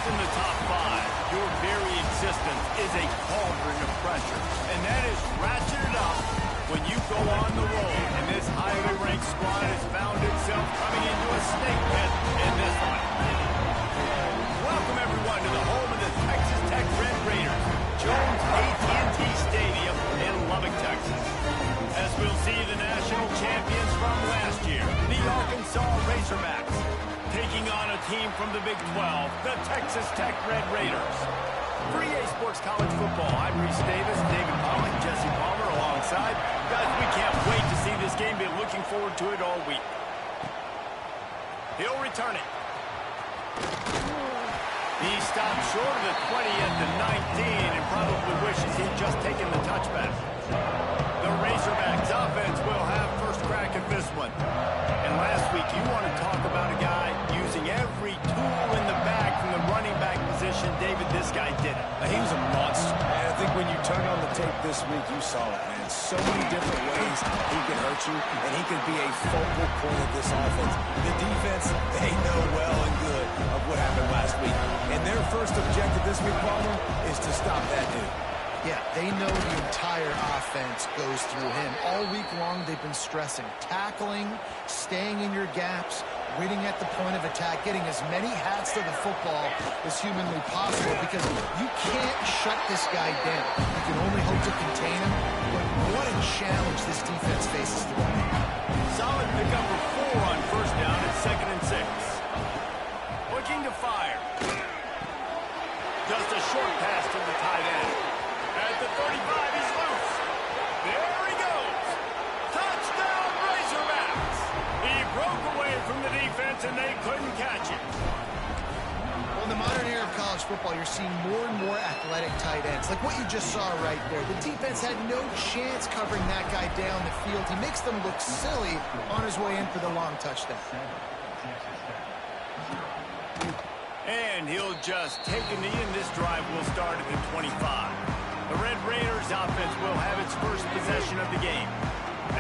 in the top five, your very existence is a cauldron of pressure. And that is ratcheted up when you go on the road. And this highly ranked squad has found itself coming into a snake pit in this one. Welcome, everyone, to the home of the Texas Tech Red Raiders, Jones AT&T Stadium in Lubbock, Texas. As we'll see the national champions from last year, the Arkansas Razorbacks, taking on a team from the Big 12, the Texas Tech Red Raiders. For EA Sports College Football, I'm Reese Davis, David Pollock, Jesse Palmer alongside. Guys, we can't wait to see this game. Been looking forward to it all week. He'll return it. He stopped short of the 20 at the 19 and probably wishes he'd just taken the touchback. The Razorbacks offense will have first crack at this one. And last week, you want to talk about a guy using every tool in the bag from the running back position. David, this guy did it. He was a monster. And I think when you turn on the tape this week, you saw it, man. So many different ways he can hurt you, and he can be a focal point of this offense. The defense, they know well and good of what happened last week. And their first objective this week, Palmer, is to stop that dude. Yeah, they know the entire offense goes through him. All week long, they've been stressing tackling, staying in your gaps, winning at the point of attack, getting as many hats to the football as humanly possible, because you can't shut this guy down. You can only hope to contain him, but what a challenge this defense faces today. Solid pickup for 4 on first down at 2nd and 6. Looking to fire. Just a short pass to the tight end. At the 35, he's loose. There he goes. Touchdown, Razorbacks. He broke away from the defense, and they couldn't catch it. Well, in the modern era of college football, you're seeing more and more athletic tight ends, like what you just saw right there. The defense had no chance covering that guy down the field. He makes them look silly on his way in for the long touchdown. And he'll just take a knee, and this drive will start at the 25. The Red Raiders offense will have its first possession of the game.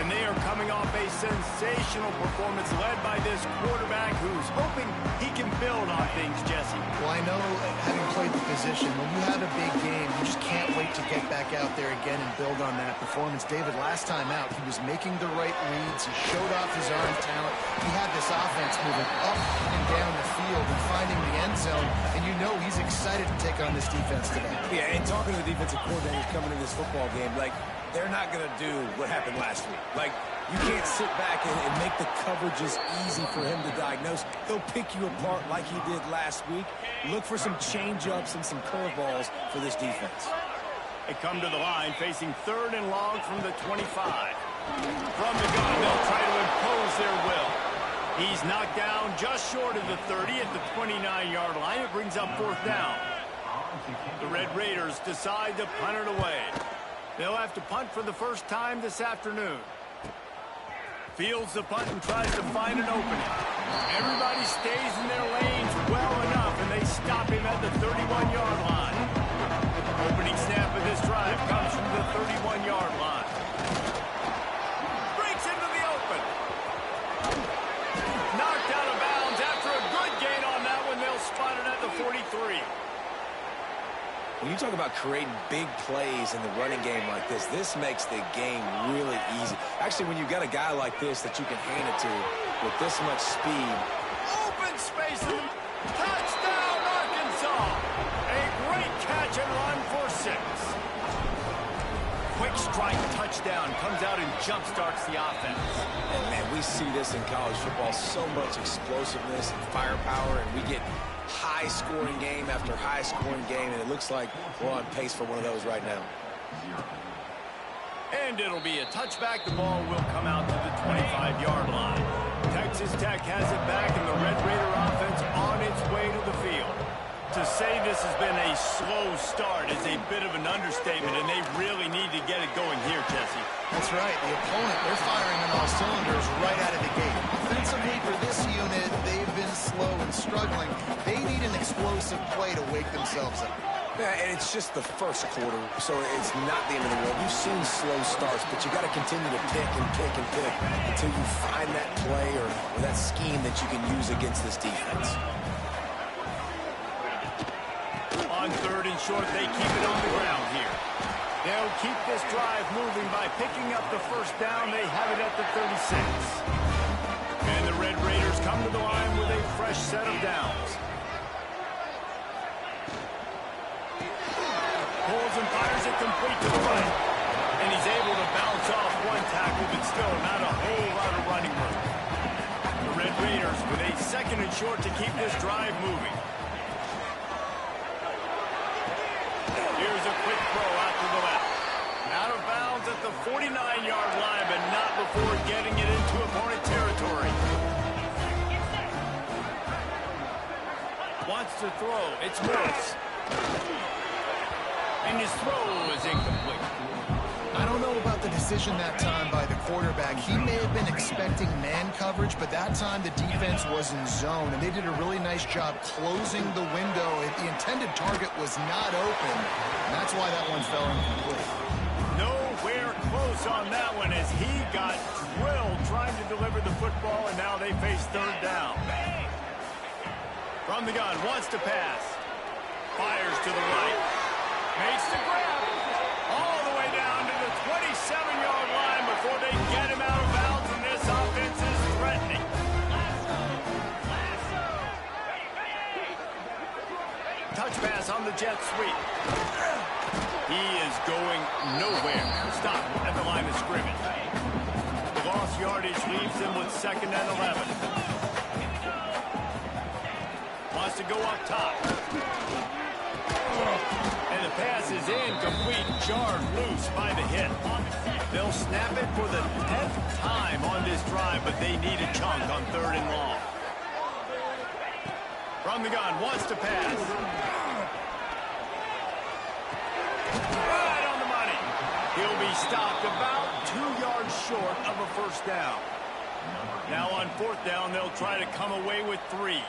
And they are coming off a sensational performance led by this quarterback who's hoping he can build on things, Jesse. Well, I know, having played the position, when you have a big game, you just can't wait to get back out there again and build on that performance. David, last time out, he was making the right reads. He showed off his arm talent. He had this offense moving up and down the field and finding the end zone. And you know he's excited to take on this defense today. Yeah, and talking to the defensive coordinators coming into this football game, like, they're not going to do what happened last week. Like, you can't sit back and make the coverages easy for him to diagnose. He'll pick you apart like he did last week. Look for some change-ups and some curveballs for this defense. They come to the line facing 3rd and long from the 25. From the gun, they'll try to impose their will. He's knocked down just short of the 30 at the 29-yard line. It brings up 4th down. The Red Raiders decide to punt it away. They'll have to punt for the first time this afternoon. Fields the punt and tries to find an opening. Everybody stays in their lanes well enough, and they stop him at the 31-yard line. Opening snap of this drive comes from the 31-yard line. Breaks into the open. Knocked out of bounds after a good gain on that one. They'll spot it at the 43. When you talk about creating big plays in the running game like this makes the game really easy. Actually, when you've got a guy like this that you can hand it to with this much speed. Open space. Touchdown, Arkansas. A great catch and run for 6. Quick strike touchdown. Comes out and jump-starts the offense. And, man, we see this in college football. So much explosiveness and firepower, and we get high-scoring game after high-scoring game, and it looks like we're on pace for one of those right now. And it'll be a touchback. The ball will come out to the 25-yard line. Texas Tech has it back, and the Red Raider offense on its way to the field. To say this has been a slow start is a bit of an understatement, and they really need to get it going here, Jesse. That's right. The opponent, they're firing on all cylinders right out of the gate. Offensively, for this unit, they've been slow and struggling. They need an explosive play to wake themselves up. Yeah, and it's just the first quarter, so it's not the end of the world. You've seen slow starts, but you got to continue to pick and pick and pick until you find that play or that scheme that you can use against this defense. On third and short, they keep it on the ground here. They'll keep this drive moving by picking up the first down. They have it at the 36. And the Red Raiders come to the line with a fresh set of downs. Pulls and fires it complete to the right. And he's able to bounce off one tackle, but still not a whole lot of running room. The Red Raiders with a second and short to keep this drive moving. Here's a quick throw out to the left. Out of bounds at the 49-yard line, but not before getting it into opponent territory. Wants to throw. It's Morris. And his throw is incomplete. I don't know about the decision that time by the quarterback. He may have been expecting man coverage, but that time the defense was in zone, and they did a really nice job closing the window. The intended target was not open, and that's why that one fell incomplete. Nowhere close on that one as he got drilled trying to deliver the football, and now they face third down. From the gun, wants to pass. Fires to the right. Makes the grab. All the way down to the 27-yard line before they get him out of bounds, and this offense is threatening. Touch pass on the jet sweep. He is going nowhere. Stop at the line of scrimmage. The lost yardage leaves them with 2nd and 11. Wants to go up top. And the pass is incomplete, jarred loose by the hit. They'll snap it for the 10th time on this drive, but they need a chunk on 3rd and long. From the gun, wants to pass. Right on the money. He'll be stopped about 2 yards short of a first down. Now on 4th down, they'll try to come away with 3.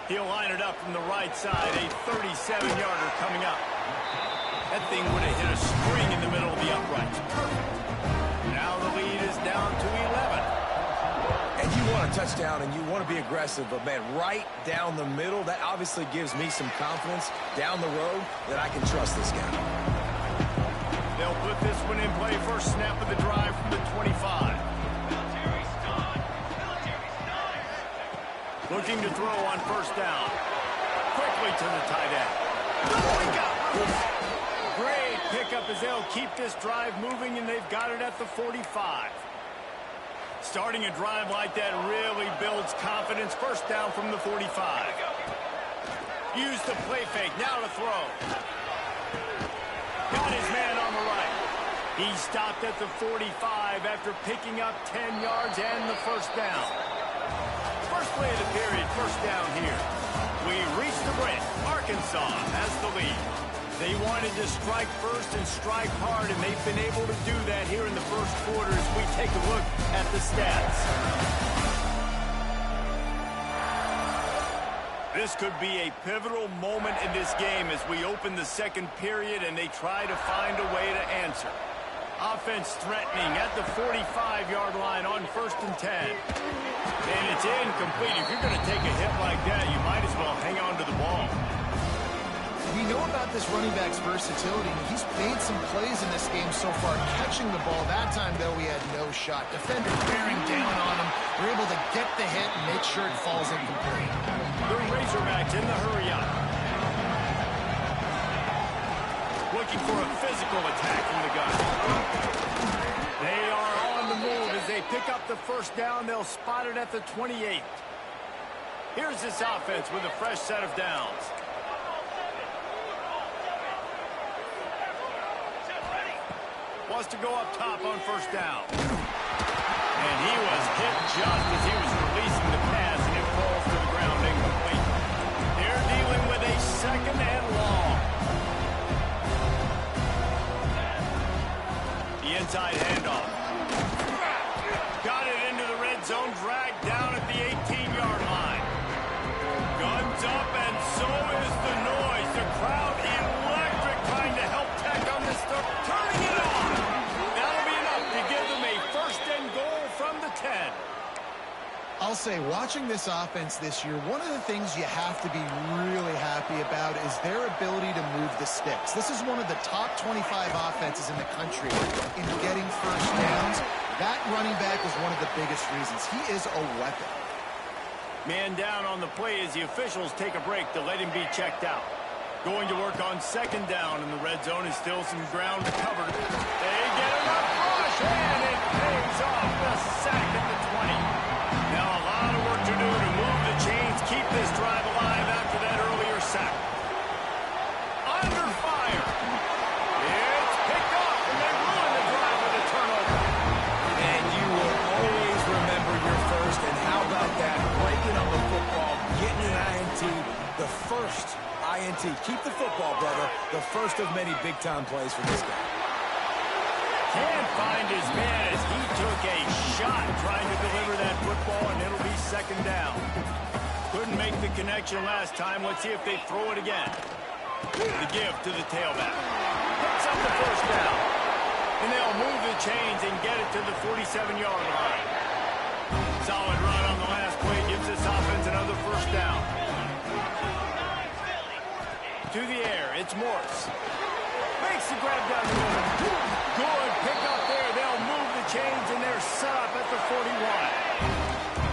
He'll line it up from the right side, a 37-yarder coming up. That thing would have hit a spring in the middle of the uprights. Perfect. Now the lead is down to 11. And you want a touchdown and you want to be aggressive, but, man, right down the middle, that obviously gives me some confidence down the road that I can trust this guy. They'll put this one in play. First snap of the drive from the 25. Looking to throw on first down. Quickly to the tight end. Great pickup as they'll keep this drive moving, and they've got it at the 45. Starting a drive like that really builds confidence. First down from the 45. Use the play fake. Now to throw. Got his man on the right. He stopped at the 45 after picking up 10 yards and the first down. First play of the period, first down here. We reach the break. Arkansas has the lead. They wanted to strike first and strike hard, and they've been able to do that here in the first quarter as we take a look at the stats. This could be a pivotal moment in this game as we open the second period and they try to find a way to answer. Offense threatening at the 45-yard line on 1st and 10. And it's incomplete. If you're going to take a hit like that, you might as well hang on to the ball. We know about this running back's versatility. He's made some plays in this game so far, catching the ball. That time, though, he had no shot. Defender bearing down on him. We're able to get the hit and make sure it falls incomplete. The Razorbacks in the hurry-up. Looking for a physical attack from the gun. They are on the move as they pick up the first down. They'll spot it at the 28. Here's this offense with a fresh set of downs. Wants to go up top on first down. And he was hit just as he was releasing the pass, and it falls to the ground incomplete. They're dealing with a 2nd and long. The inside handoff. Got it into the red zone, dragged down at the 18-yard line. Guns up, and so is the noise. The crowd electric, trying to help Tech on this third. Turning it on. That'll be enough to give them a 1st and goal from the 10. I'll say, watching this offense this year, one of the things you have to be really happy about is their ability to move the sticks. This is one of the top 25 offenses in the country in getting first downs. That running back is one of the biggest reasons. He is a weapon. Man down on the play as the officials take a break to let him be checked out. Going to work on second down in the red zone is still some ground covered. They get enough rush, and it pays off. The sack at the 20. Now a lot of work to do to move the chains, keep this drive alive after that earlier sack. Under fire. It's picked off, and they ruin the drive with a turnover. And you will always remember your first, and how about that? Breaking on the football, getting an INT, the first INT. Keep the football, brother. The first of many big-time plays for this guy. Can't find his man as he took a shot trying to deliver that football, and it'll be second down. Couldn't make the connection last time. Let's see if they throw it again. The give to the tailback. Picks up the first down. And they'll move the chains and get it to the 47-yard line. Solid run on the last play. Gives this offense another first down. To the air, it's Morse. Makes the grab down the middle. Good pick up there. They'll move the chains, and they're set up at the 41.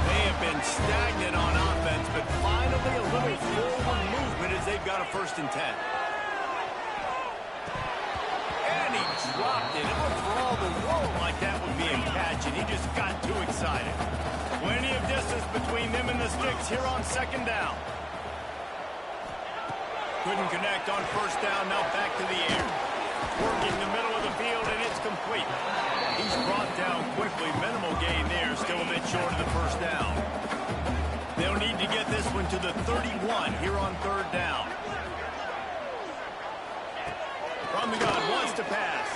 They have been stagnant on offense, but finally a little forward movement as they've got a 1st and 10. And he dropped it. It looked for all the world like that would be a catch, and he just got too excited. Plenty of distance between them and the sticks here on second down. Couldn't connect on first down. Now back to the air. Working the middle of the field, and it's complete. He's brought down quickly. Minimal gain there. Still a bit short of the first down. They'll need to get this one to the 31 here on third down. From the gun, wants to pass.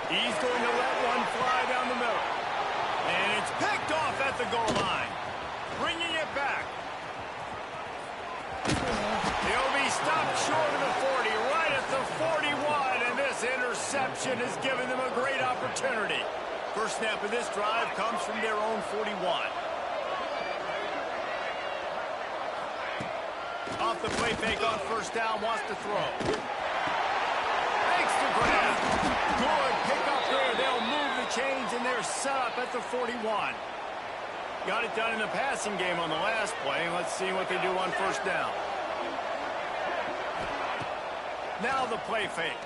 He's going to let one fly down the middle. And it's picked off at the goal line. Bringing it back. He'll be stopped short of the 40, right at the 41, and this interception has given them a great opportunity. First snap of this drive comes from their own 41. Off the play fake on first down, wants to throw. Makes the grab. Good pick up there. They'll move the chains, and they're set up at the 41. Got it done in the passing game on the last play. Let's see what they do on first down. Now the play fake.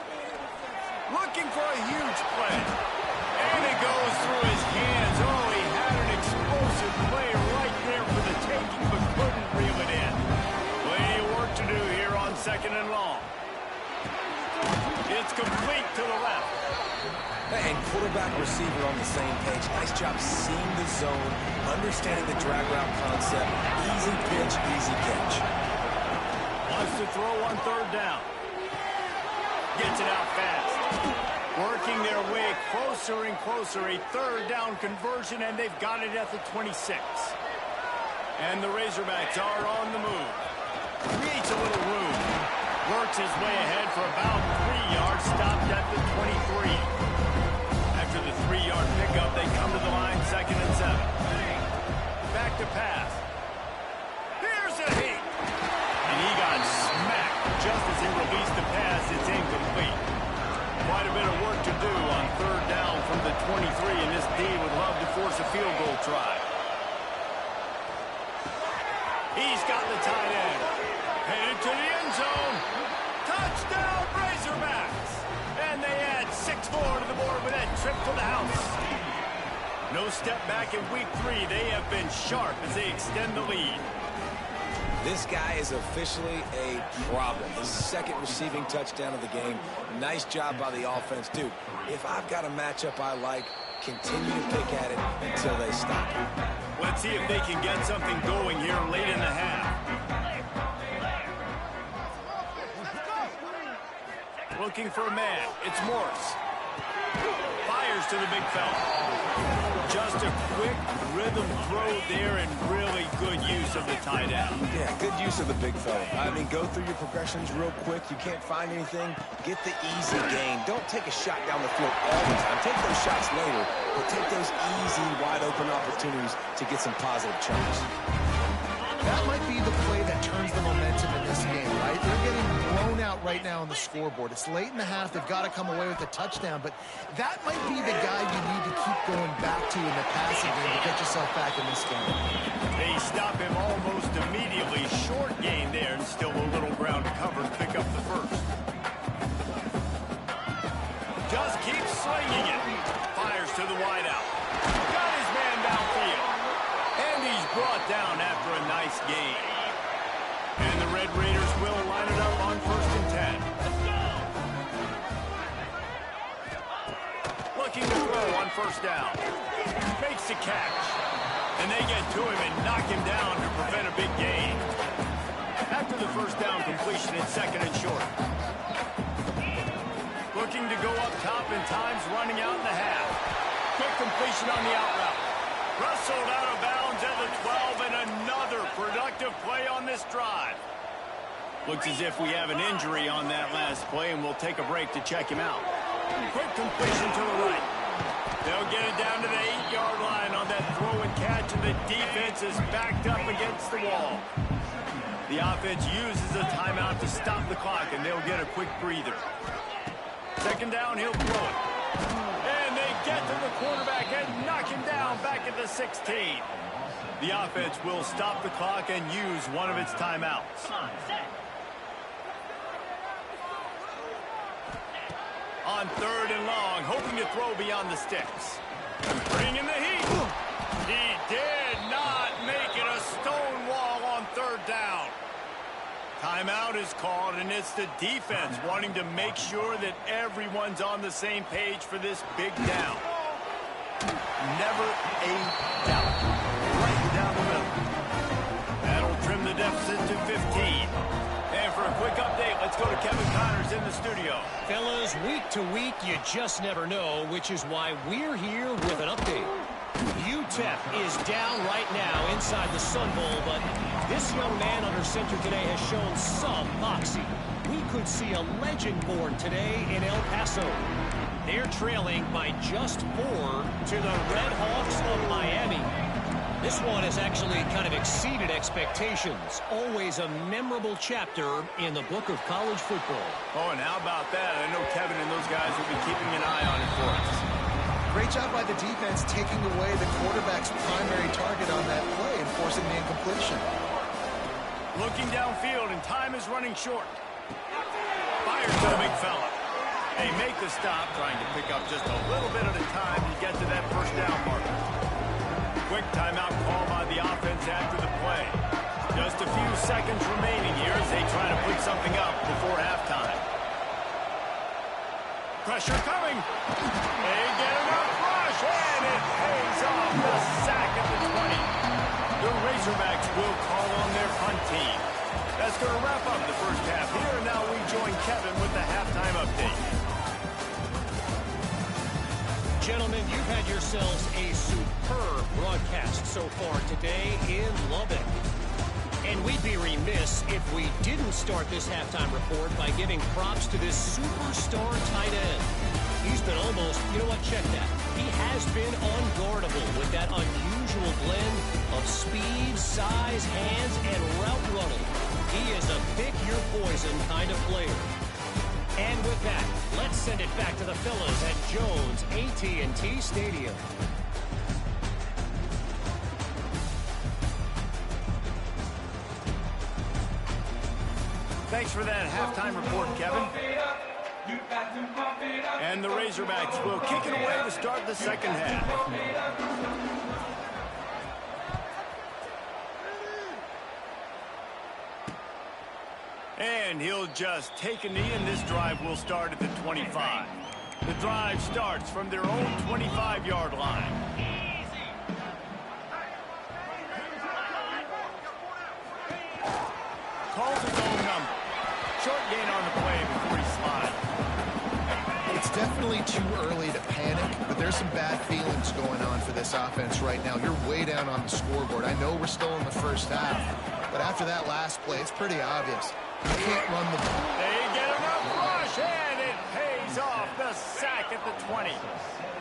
Looking for a huge play. And it goes through his hands. Oh, he had an explosive play right there for the taking, but couldn't reel it in. Plenty of work to do here on second and long. It's complete to the left. And quarterback receiver on the same page. Nice job seeing the zone, understanding the drag route concept. Easy pitch, easy catch. Wants to throw on third down. Gets it out fast. Working their way closer and closer. A third down conversion, and they've got it at the 26. And the Razorbacks are on the move. Creates a little room. Works his way ahead for about 3 yards. Stopped at the 23. After the 3-yard pickup, they come to the line, 2nd and 7. Back to pass. Here's a hit. And he got smacked just as he released the pass. It's incomplete. Quite a bit of work to do on third down from the 23, and this D would love to force a field goal try. He's got the tight end. Headed to the end zone. Touchdown, Razorbacks. And they add 6 more to the board with that trip to the house. No step back in week 3. They have been sharp as they extend the lead. This guy is officially a problem. His 2nd receiving touchdown of the game. Nice job by the offense. Dude, if I've got a matchup I like, continue to pick at it until they stop. Let's see if they can get something going here late in the half. Looking for a man. It's Morse. Fires to the big fella. Just Just a quick rhythm throw there and really good use of the tight end. Yeah, good use of the big fella. I mean, go through your progressions real quick. You can't find anything, get the easy gain. Don't take a shot down the field all the time. Take those shots later, but take those easy, wide-open opportunities to get some positive chunks. That might be the play that turns the momentum in this game, right? They're getting blown out right now on the scoreboard. It's late in the half. They've got to come away with a touchdown, but that might be the guy you need to keep going back to in the passing game to get yourself back in this game. They stop him almost immediately. Short gain there and still a little ground to cover to pick up the first. Just keeps slinging it. Fires to the wideout. Got his man downfield. And he's brought down after a nice gain. And the Red Raiders will line it up on 1st and 10. Looking to throw on 1st down. Makes the catch. And they get to him and knock him down to prevent a big gain. After the 1st down completion, it's 2nd and short. Looking to go up top, and time's running out in the half. Quick completion on the out route. Wrestled out of bounds at the 12, and another productive play on this drive. Looks as if we have an injury on that last play, and we'll take a break to check him out. Quick completion to the right. They'll get it down to the 8-yard line on that throw and catch, and the defense is backed up against the wall. The offense uses a timeout to stop the clock, and they'll get a quick breather. 2nd down, he'll throw it. And they get to the quarterback and knock him down back at the 16. The offense will stop the clock and use one of its timeouts. On 3rd and long, hoping to throw beyond the sticks. Bringing the heat. He did not make it a stone wall on 3rd down. Timeout is called, and it's the defense wanting to make sure that everyone's on the same page for this big down. Never a doubt. Right down the middle. That'll trim the deficit to 15. And for a quick update, let's go to Kevin Connors in the studio. Fellas, week to week, you just never know, which is why we're here with an update. UTEP is down right now inside the Sun Bowl, but this young man under center today has shown some moxie. We could see a legend born today in El Paso. They're trailing by just 4 to the Red Hawks of Miami. This one has actually kind of exceeded expectations. Always a memorable chapter in the book of college football. Oh, and how about that? I know Kevin and those guys will be keeping an eye on it for us. Great job by the defense taking away the quarterback's primary target on that play and forcing the incompletion. Looking downfield, and time is running short. Fires to the big fella. They make the stop, trying to pick up just a little bit at a time to get to that 1st down marker. Quick timeout call by the offense after the play. Just a few seconds remaining here as they try to put something up before halftime. Pressure coming. They get enough rush, and it pays off. The sack at the 20. The Razorbacks will call on their punt team. That's going to wrap up the 1st half here. And now we join Kevin with the halftime update. Gentlemen, you've had yourselves a superb broadcast so far today in Lubbock. And we'd be remiss if we didn't start this halftime report by giving props to this superstar tight end. He's been almost, you know what, check that. He has been unguardable with that unusual blend of speed, size, hands, and route running. He is a pick-your-poison kind of player. And with that, let's send it back to the fellas at Jones AT&T Stadium. Thanks for that halftime report, Kevin. And the Razorbacks will kick it away to start the 2nd half. And he'll just take a knee, and this drive will start at the 25. The drive starts from their own 25-yard line. Calls his own number. Short gain on the play before he slides. It's definitely too early to panic, but there's some bad feelings going on for this offense right now. You're way down on the scoreboard. I know we're still in the first half, but after that last play, it's pretty obvious. You can't run the ball. They get enough rush, and it pays off. The sack at the 20.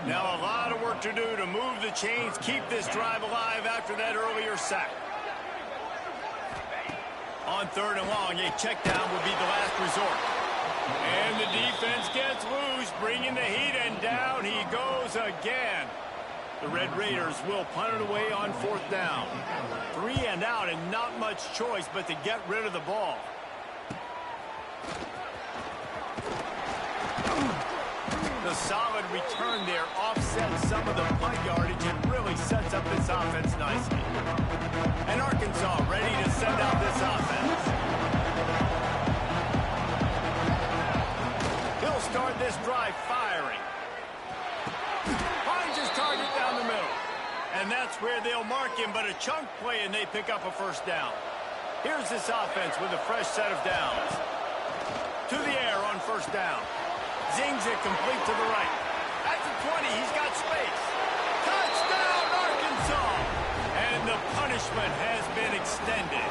Now a lot of work to do to move the chains, keep this drive alive after that earlier sack. On 3rd and long, a check down will be the last resort. And the defense gets loose, bringing the heat, and down he goes again. The Red Raiders will punt it away on 4th down. 3 and out, and not much choice but to get rid of the ball. The solid return there offsets some of the punt yardage and really sets up this offense nicely. And Arkansas ready to send out this offense. He'll start this drive firing. Finds his target down the middle. And that's where they'll mark him, but a chunk play and they pick up a 1st down. Here's this offense with a fresh set of downs. To the air on 1st down. Zings it complete to the right. At the 20, he's got space. Touchdown, Arkansas! And the punishment has been extended.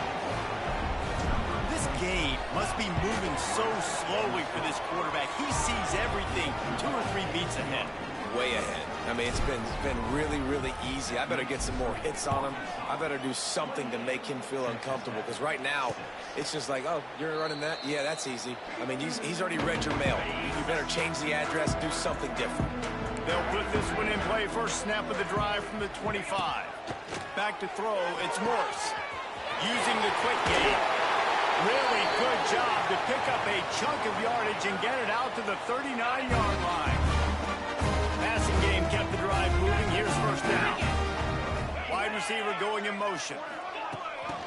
This game must be moving so slowly for this quarterback. He sees everything 2 or 3 beats ahead. Way ahead. I mean, it's been really, really easy. I better get some more hits on him. I better do something to make him feel uncomfortable, because right now, it's just like, oh, you're running that? Yeah, that's easy. I mean, he's already read your mail. You better change the address, do something different. They'll put this one in play. First snap of the drive from the 25. Back to throw, it's Morse. Using the quick game. Really good job to pick up a chunk of yardage and get it out to the 39-yard line. Passing game kept the drive moving. Here's 1st down. Wide receiver going in motion.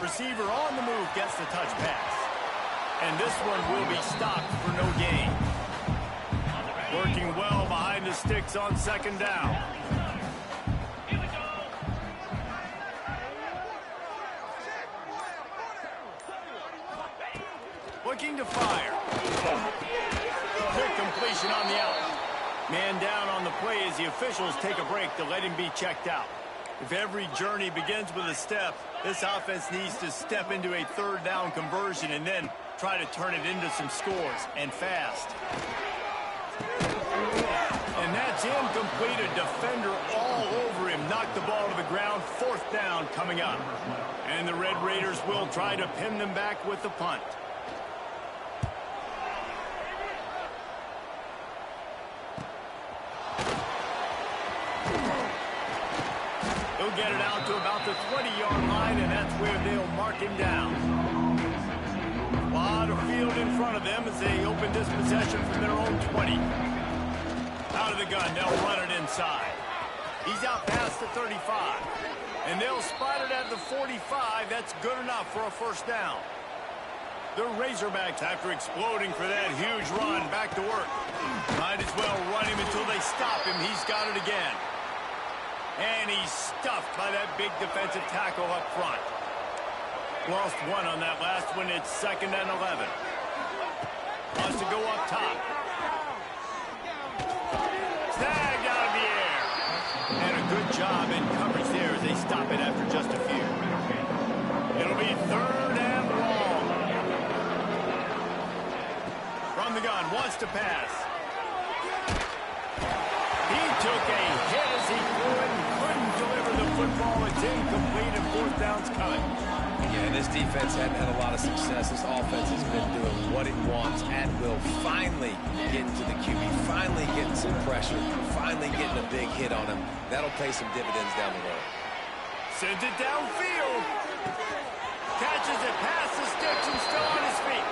Receiver on the move gets the touch pass. And this one will be stopped for no gain. Working well behind the sticks on 2nd down. Looking to fire. Quick completion on the out. Man down on the play as the officials take a break to let him be checked out. If every journey begins with a step, this offense needs to step into a 3rd down conversion and then try to turn it into some scores, and fast. And that's incomplete. A defender all over him. Knocked the ball to the ground. 4th down coming up. And the Red Raiders will try to pin them back with the punt. He'll get it out to about the 20-yard line, and that's where they'll mark him down. A lot of field in front of them as they open this possession from their own 20. Out of the gun, they'll run it inside. He's out past the 35. And they'll spot it at the 45. That's good enough for a 1st down. The Razorbacks, after exploding for that huge run, back to work. Might as well run him until they stop him. He's got it again. And he's stuffed by that big defensive tackle up front. Lost one on that last one. It's 2nd and 11. Wants to go up top. Snagged out of the air. And a good job in coverage there as they stop it after just a few. It'll be 3rd and long. From the gun, wants to pass. He took a hit as he threw it and couldn't deliver the football. It's incomplete and 4th down's coming. Yeah, this defense hadn't had a lot of success. This offense has been doing what it wants and will finally getting to the QB, finally getting some pressure, finally getting a big hit on him. That'll pay some dividends down the road. Sends it downfield. Catches it past the sticks and still on his feet.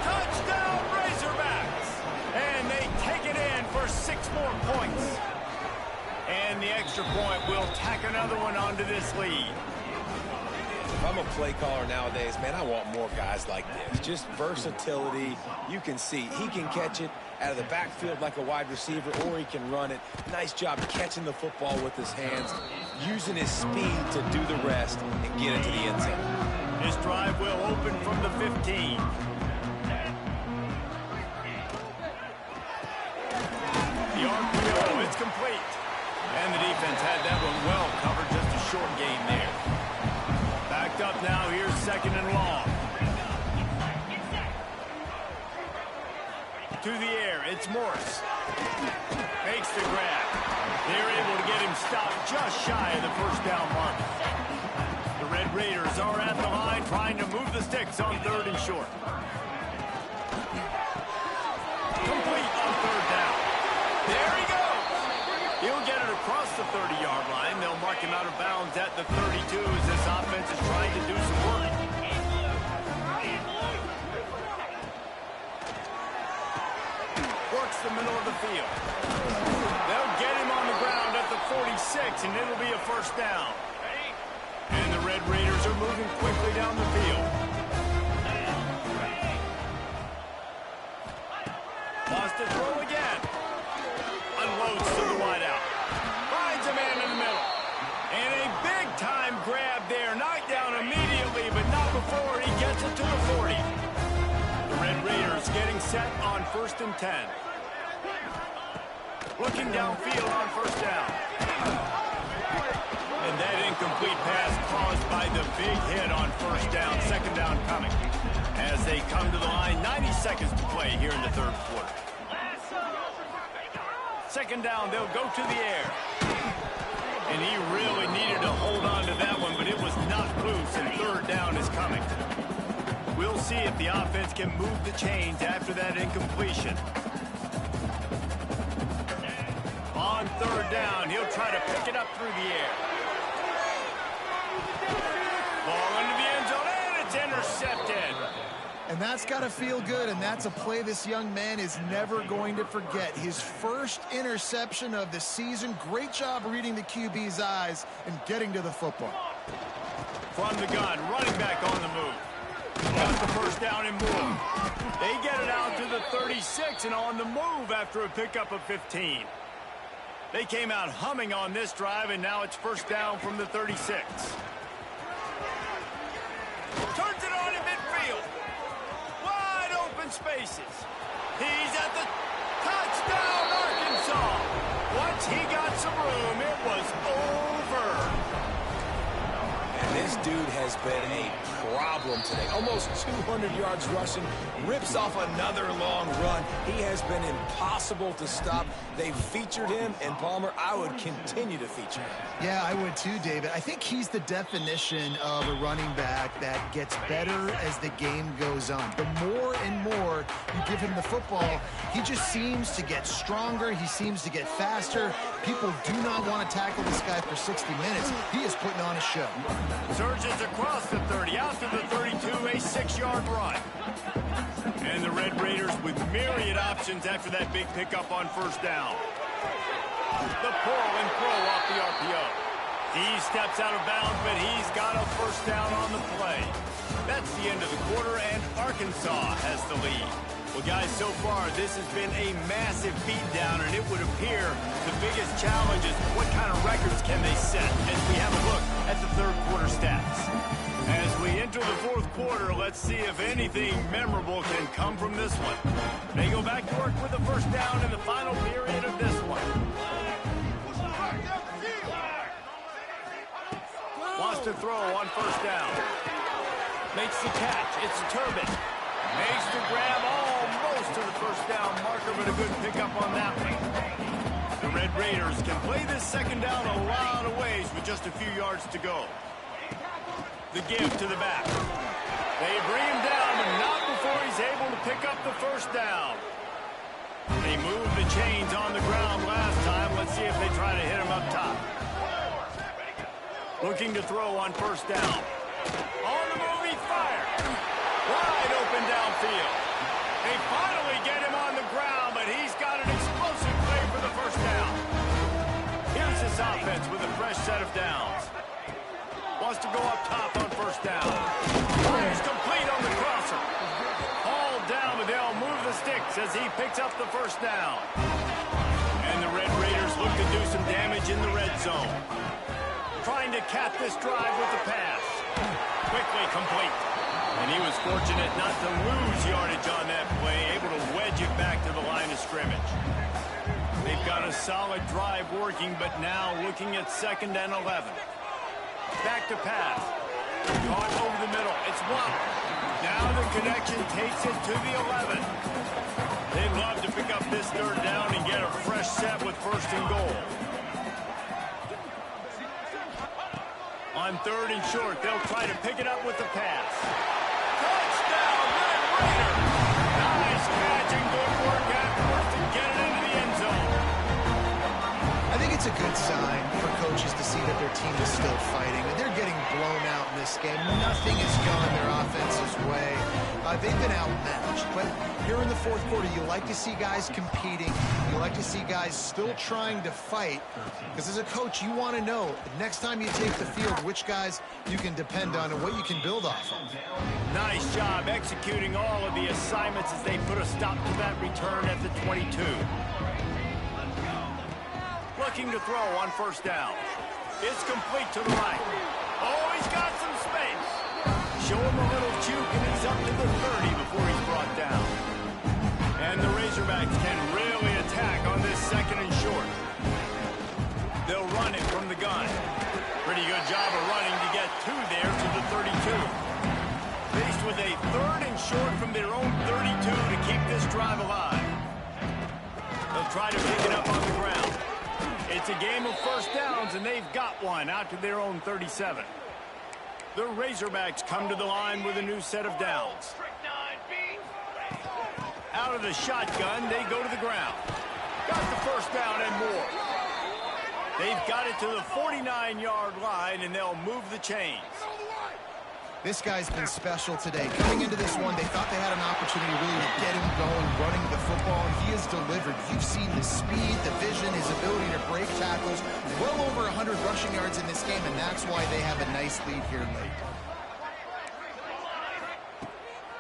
Touchdown, Razorbacks. And they take it in for 6 more points. And the extra point will tack another one onto this lead. If I'm a play caller nowadays, man, I want more guys like this. Just versatility. You can see he can catch it out of the backfield like a wide receiver, or he can run it. Nice job catching the football with his hands, using his speed to do the rest and get it to the end zone. This drive will open from the 15. RPO. It's complete. And the defense had that one well covered. Just a short gain there. Backed up now. Here's second and long. To the air, it's Morris. Makes the grab. They're able to get him stopped just shy of the first down mark. The Red Raiders are at the line trying to move the sticks on third and short. Complete on third down. There he goes. He'll get it across the 30-yard line. They'll mark him out of bounds at the 32 as this offense is trying to do some work. Works the middle of the field. They'll get him on the ground at the 46, and it'll be a first down. And the Red Raiders are moving quickly down the field. Lost to throw again. Unloads to the wideout. Finds a man in the middle. And a big-time grab there. Knocked down immediately, but not before he gets it to the 40. The Red Raiders getting set on 1st and 10. Looking downfield on first down. And that incomplete pass caused by the big hit on first down. Second down coming. As they come to the line, 90 seconds to play here in the third quarter. Second down, they'll go to the air. And he really needed to hold on to that one, but it was knocked loose, and third down is coming. We'll see if the offense can move the chains after that incompletion. On third down, he'll try to pick it up through the air. Ball into the end zone, and it's intercepted. And that's got to feel good, and that's a play this young man is never going to forget. His first interception of the season. Great job reading the QB's eyes and getting to the football. From the gun, running back on the move. Got the first down and move. They get it out to the 36 and on the move after a pickup of 15. They came out humming on this drive, and now it's first down from the 36. Turns it on in midfield. Wide open spaces. He's at the touchdown, Arkansas. Once he got some room, it was over. And this dude has been a problem today. Almost 200 yards rushing. Rips off another long run. He has been impossible to stop. They've featured him, and Palmer, I would continue to feature him. Yeah, I would too, David. I think he's the definition of a running back that gets better as the game goes on. The more and more you give him the football, he just seems to get stronger. He seems to get faster. People do not want to tackle this guy for 60 minutes. He is putting on a show. Surges across the 30, out to the 32, a 6-yard run. And the Red Raiders with myriad options after that big pickup on first down. The pull and throw off the RPO. He steps out of bounds, but he's got a first down on the play. That's the end of the quarter, and Arkansas has the lead. Well, guys, so far, this has been a massive beatdown, and it would appear the biggest challenge is what kind of records can they set as we have a look at the third quarter stats. As we enter the fourth quarter, let's see if anything memorable can come from this one. They go back to work with the first down in the final period of this one. Wants to throw on first down. Makes the catch. It's Turbin. Makes the grab almost to the first down marker, but a good pickup on that one. The Red Raiders can play this second down a lot of ways with just a few yards to go. The give to the back. They bring him down, but not before he's able to pick up the first down. They moved the chains on the ground last time. Let's see if they try to hit him up top. Looking to throw on first down. On the move, he fired. Wide open downfield. They finally get him on the ground, but he's got an explosive play for the first down. Here's this offense with a fresh set of downs. Wants to go up top on first down. Fires complete on the crosser. Hauled down, but they'll move the sticks as he picks up the first down. And the Red Raiders look to do some damage in the red zone. Trying to cap this drive with the pass. Quickly complete. And he was fortunate not to lose yardage on that play, able to wedge it back to the line of scrimmage. They've got a solid drive working, but now looking at 2nd and 11. Back to pass. Caught over the middle. It's Waddle. Now the connection takes it to the 11. They'd love to pick up this 3rd down and get a fresh set with 1st and goal. On 3rd and short, they'll try to pick it up with the pass. Touchdown, Red Raider! Nice catch and good work afterwards to get it into the end zone. I think it's a good sign for coaches to see that their team is still fighting. And they're getting blown out in this game. Nothing has gone their offense's way. They've been outmatched. But here in the 4th quarter, you like to see guys competing. You like to see guys still trying to fight. Because as a coach, you want to know next time you take the field which guys you can depend on and what you can build off of. Nice job executing all of the assignments as they put a stop to that return at the 22. Looking to throw on 1st down. It's complete to the right. Oh, he's got some space. Show him a little juke, and he's up to the 30 before he's brought down. And the Razorbacks can really attack on this 2nd and short. They'll run it from the gun. Pretty good job of running to get 2 there to the 32. Faced with a 3rd and short from their own 32 to keep this drive alive. They'll try to pick it up on the ground. It's a game of 1st downs, and they've got one out to their own 37. The Razorbacks come to the line with a new set of downs. Out of the shotgun, they go to the ground. Got the 1st down and more. They've got it to the 49-yard line, and they'll move the chains. This guy's been special today. Coming into this one, they thought they had an opportunity really to get him going, running the football, and he has delivered. You've seen the speed, the vision, his ability to break tackles. Well over 100 rushing yards in this game, and that's why they have a nice lead here late.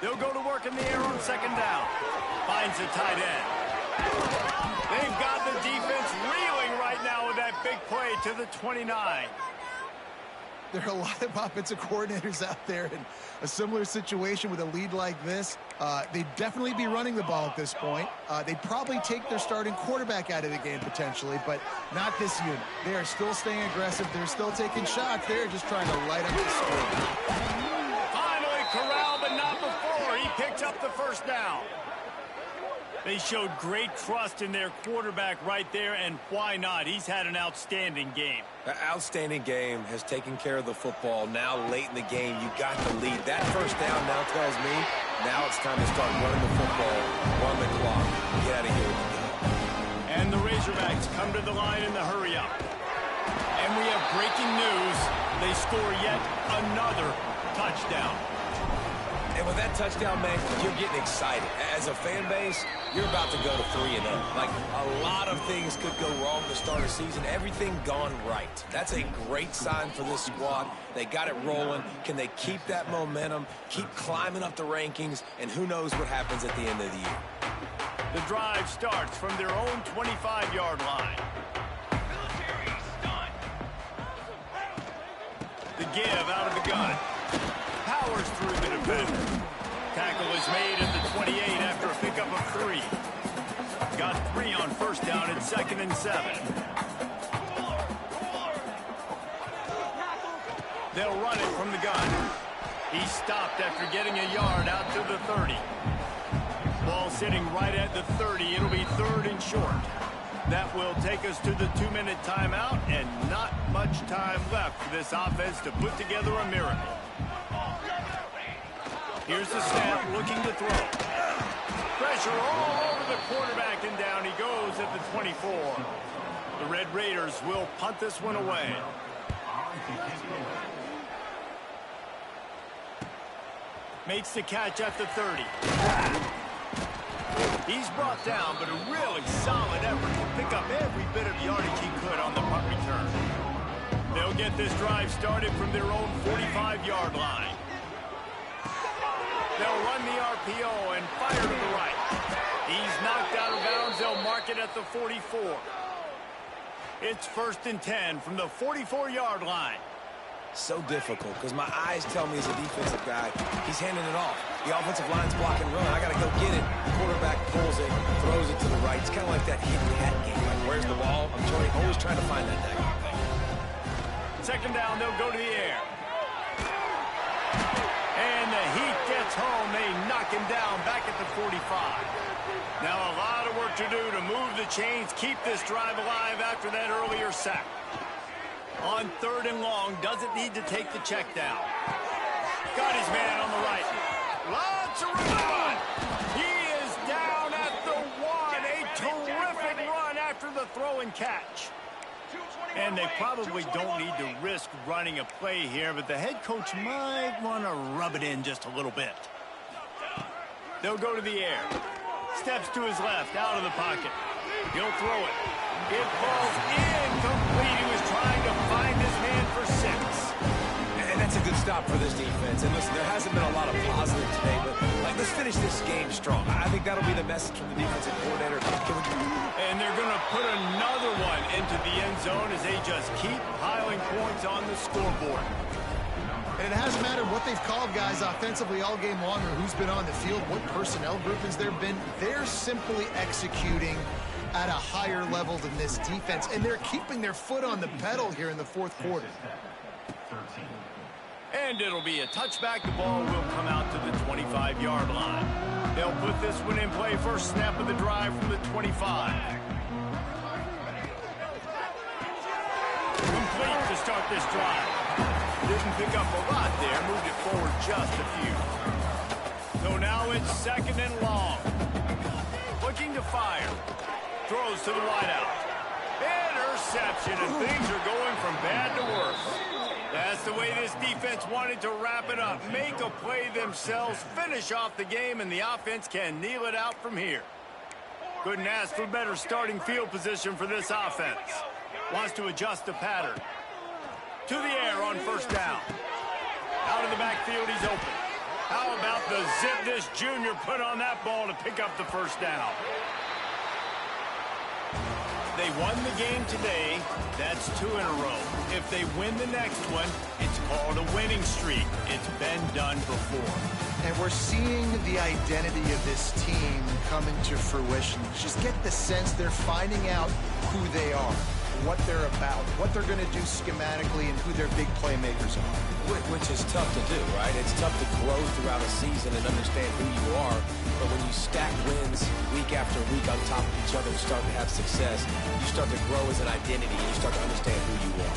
They'll go to work in the air on 2nd down. Finds a tight end. They've got the defense reeling right now with that big play to the 29. There are a lot of offensive coordinators out there in a similar situation with a lead like this. They'd definitely be running the ball at this point. They'd probably take their starting quarterback out of the game potentially, but not this unit. They are still staying aggressive. They're still taking shots. They're just trying to light up the score. Finally corralled, but not before. He picks up the 1st down. They showed great trust in their quarterback right there, and why not? He's had an outstanding game. An outstanding game, has taken care of the football. Now late in the game, you got the lead. That 1st down now tells me now it's time to start running the football, run the clock, get out of here with the game. And the Razorbacks come to the line in the hurry-up. And we have breaking news. They score yet another touchdown. And with that touchdown, man, you're getting excited. As a fan base, you're about to go to 3-0. Like, a lot of things could go wrong to start a season. Everything gone right. That's a great sign for this squad. They got it rolling. Can they keep that momentum, keep climbing up the rankings, and who knows what happens at the end of the year. The drive starts from their own 25-yard line. The give out of the gun. Powers through the defender. Tackle is made at the 28 after a pickup of 3. Got 3 on 1st down at 2nd and 7. They'll run it from the gun. He stopped after getting a yard out to the 30. Ball sitting right at the 30. It'll be 3rd and short. That will take us to the 2-minute timeout, and not much time left for this offense to put together a miracle. Here's the snap, looking to throw. Pressure all over the quarterback, and down he goes at the 24. The Red Raiders will punt this one away. Makes the catch at the 30. He's brought down, but a really solid effort to pick up every bit of yardage he could on the punt return. They'll get this drive started from their own 45-yard line. They'll run the RPO and fire to the right. He's knocked out of bounds. They'll mark it at the 44. It's 1st and 10 from the 44-yard line. So difficult because my eyes tell me as a defensive guy, he's handing it off. The offensive line's blocking run. I got to go get it. The quarterback pulls it, throws it to the right. It's kind of like that hit-cat game. Like, where's the ball? I'm always trying to find that daggone thing. Second down, they'll go to the air. And the Heat gets home. They knock him down back at the 45. Now a lot of work to do to move the chains, keep this drive alive after that earlier sack. On 3rd and long, doesn't need to take the check down. Got his man on the right. Lots of room to run. He is down at the 1. A terrific run after the throw and catch. And they probably don't need to risk running a play here, but the head coach might want to rub it in just a little bit. They'll go to the air. Steps to his left, out of the pocket. He'll throw it. It falls incomplete. He was trying to find his man for 6. And that's a good stop for this defense. And listen, there hasn't been a lot of positive today, but let's finish this game strong. I think that'll be the message from the defensive coordinator. And they're going to put another one into the end zone as they just keep piling points on the scoreboard. And it hasn't mattered what they've called, guys, offensively all game long or who's been on the field, what personnel groupings there have been. They're simply executing at a higher level than this defense, and they're keeping their foot on the pedal here in the 4th quarter. And it'll be a touchback. The ball will come out to the 25-yard line. They'll put this one in play. First snap of the drive from the 25. Complete to start this drive. Didn't pick up a lot there. Moved it forward just a few. So now it's 2nd and long. Looking to fire. Throws to the wideout. Interception, and things are going from bad to worse. That's the way this defense wanted to wrap it up. Make a play themselves, finish off the game, and the offense can kneel it out from here. Couldn't ask for better starting field position for this offense. Wants to adjust the pattern. To the air on 1st down. Out of the backfield, he's open. How about the zip this junior put on that ball to pick up the 1st down? They won the game today. That's 2 in a row. If they win the next one, it's called a winning streak. It's been done before. And we're seeing the identity of this team come into fruition. Just get the sense they're finding out who they are, what they're about, what they're going to do schematically, and who their big playmakers are. Which is tough to do, right? It's tough to grow throughout a season and understand who you are. But when you stack wins week after week on top of each other and start to have success, you start to grow as an identity and you start to understand who you are.